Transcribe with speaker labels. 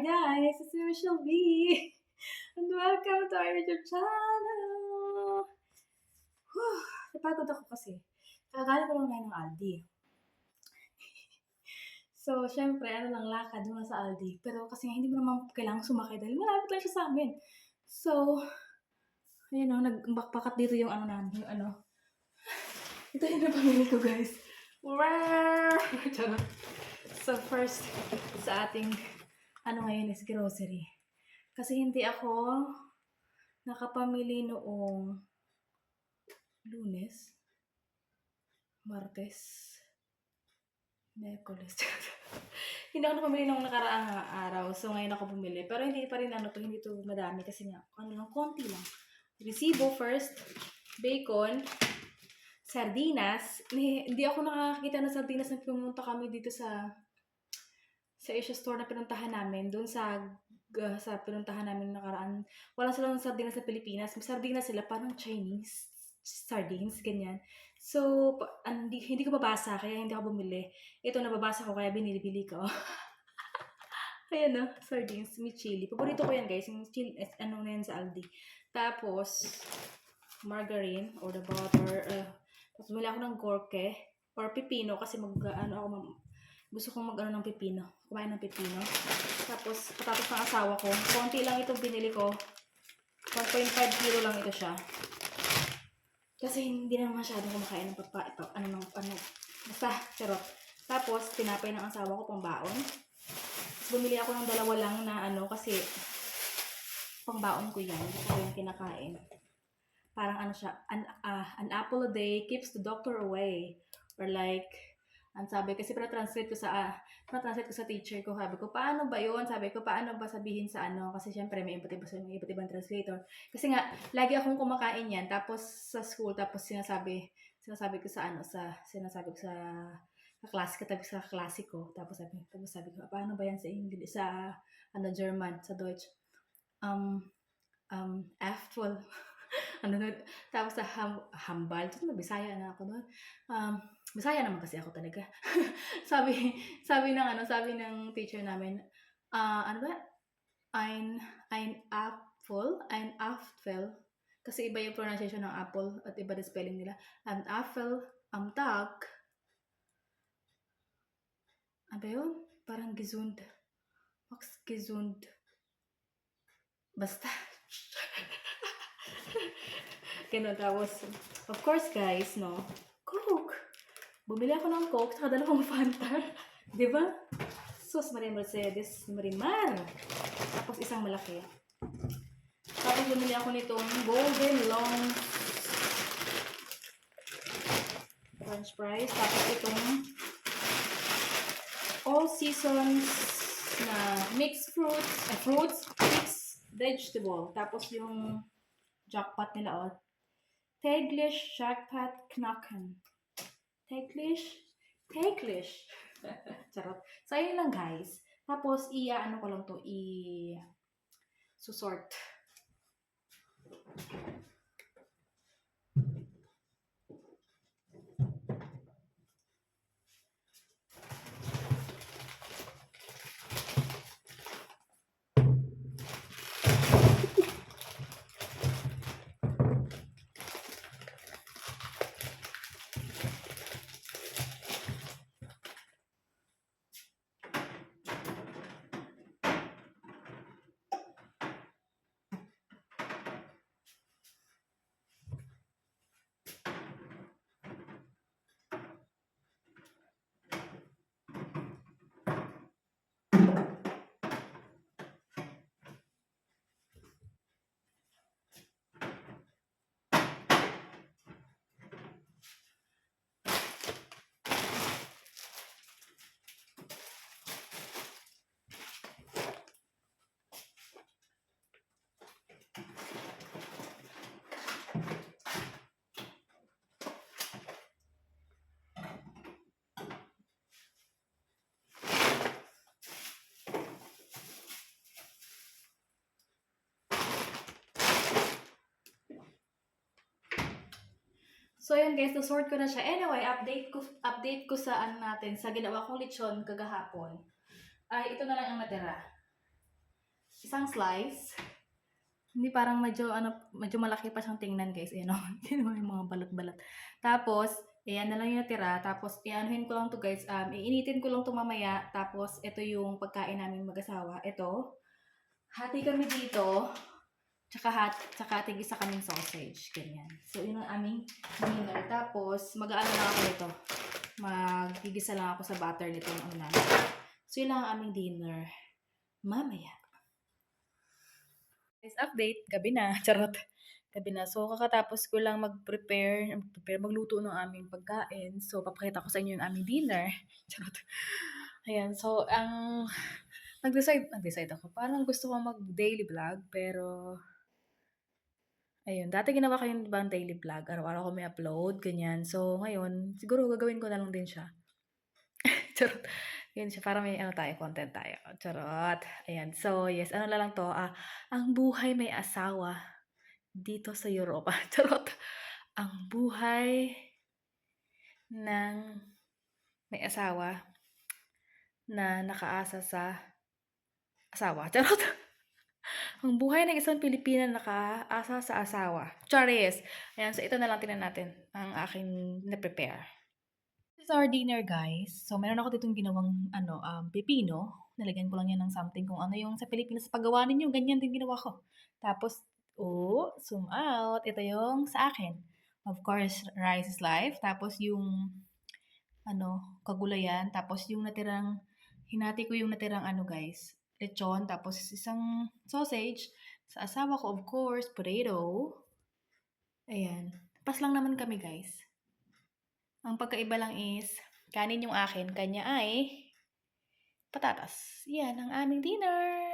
Speaker 1: guys, it's Michelle B. And welcome to our YouTube channel. Whew, napagod ako kasi. Kagaling ko lang ngayon ng Aldi. So, syempre, lang, lakad muna sa Aldi. Pero kasi nga, hindi mo naman kailangan sumakay dahil malapit lang siya sa amin. So, ayun o, nag-backpack dito yung namin, Ito yung napamili ko, guys. Charot. So, first, sa ating, ngayon is grocery. Kasi hindi ako nakapamili noong Lunes, Martes, Miyerkules. Hindi ako nakapamili noong nakaraang araw. So, ngayon ako bumili. Pero hindi pa rin hindi to madami kasi nga, konti lang. Resibo first, bacon, sardinas. Hindi ako nakakita ng sardinas na pumunta kami dito sa Asia store na pinuntahan namin. Doon sa pinuntahan namin nakaraan. Wala silang sardinas sa Pilipinas. May sardinas sila, parang Chinese sardines, ganyan. So, hindi ko mabasa, kaya hindi ako bumili. Ito, nababasa ko, kaya binili ko. Ayan no, sardines, may chili. Paborito ko yan, guys. Yung chili, na yan sa Aldi. Tapos, margarine, or the butter. Tapos, bumili ako ng gorke, or pipino, kasi gusto kong ng pipino. Kumain ng pipino. Tapos, patatas ng asawa ko. Konti lang itong binili ko. 1.5 kilo lang ito siya. Kasi hindi na masyadong kumakain ng basta, charot. Tapos, tinapay ng asawa ko pang baon. Tapos, bumili ako ng dalawa lang na kasi pang baon ko yan. Hindi ko yung kinakain. Parang siya, an apple a day keeps the doctor away. Or like, ang sabi, kasi translate ko sa teacher ko, sabi ko, paano ba yun? Sabi ko, paano ba sabihin sa kasi syempre may iba't ibang translator. Kasi nga, lagi akong kumakain yan, tapos sa school, tapos sinasabi ko sa klase ko, tapos sabi ko, paano ba yan sa English, sa German, sa Deutsch, Apple, tapos sa hambal, tapos Bisaya na ako doon, Bisaya naman kasi ako talaga. sabi ng teacher namin, ein apple, kasi iba yung pronunciation ng apple at iba yung spelling nila. An apple am Tag. Ano yun? Parang gesund. Max gesund. Basta. Ganun, tapos, of course guys, no? Coke. Bumili ako ng Coke, saka dalawang Fanta. Diba? Sus, Maria Mercedes, Marimar. Tapos isang malaki. Tapos bumili ako nitong Golden Long French fries. Tapos itong all seasons na mixed mixed vegetable. Tapos yung jackpot nila, Täglich Jackpot Knacken. Täglich. Charot. So, ayun lang guys. Tapos, ko lang to, susort. So, yun guys, na-sort ko na siya. Anyway, update ko sa natin, sa ginawa kong lechon kagahapon. Ay, ito na lang ang natira. isang slice. Hindi parang medyo malaki pa siyang tingnan guys. Ayan o. Tingnan mo yung mga balat-balat. Tapos, ayan na lang yung natira. Tapos, ianuhin ko lang to guys. Iinitin ko lang to mamaya. Tapos, ito yung pagkain namin mag-asawa. Ito. Hati kami dito. Tsaka tig-isa kaming sausage. Ganyan. So, yun ang aming dinner. Tapos, mag-aano lang ako nito. Magigisa lang ako sa butter nito yung ano namin. So, yun lang ang aming dinner. Mamaya. Guys, update. Gabi na. Charot. Gabi na. So, kakatapos ko lang magluto ng aming pagkain. So, papakita ko sa inyo yung aming dinner. Charot. Ayan. So, nag-decide ako. Parang gusto ko mag-daily vlog, pero ayun. Dati ginawa ko yung ibang daily vlog. Araw-araw ko may upload, ganyan. So, ngayon, siguro gagawin ko na lang din siya. Charot. Yun siya, para may content tayo. Charot. Ayan. So, yes, ano na lang to. Ang buhay may asawa dito sa Europa. Charot. Ang buhay ng may asawa na nakaasa sa asawa. Charot. Ang buhay ng isang Pilipina na nakaasa sa asawa. Charis. Ayan, so ito na lang tingnan natin ang aking na-prepare. This is our dinner, guys. So, meron ako ditong ginawang, pepino. Nalagyan ko lang yan ng something kung ano yung sa Pilipinas paggawa ninyo. Ganyan din ginawa ko. Tapos, zoom out. Ito yung sa akin. Of course, rice is life. Tapos yung, kagulayan. Tapos yung hinati ko yung natirang guys, lechon. Tapos isang sausage. Sa asawa ko, of course, potato. Ayan. Pas lang naman kami, guys. Ang pagkaiba lang is, kanin yung akin, kanya ay patatas. Yan ang aming dinner.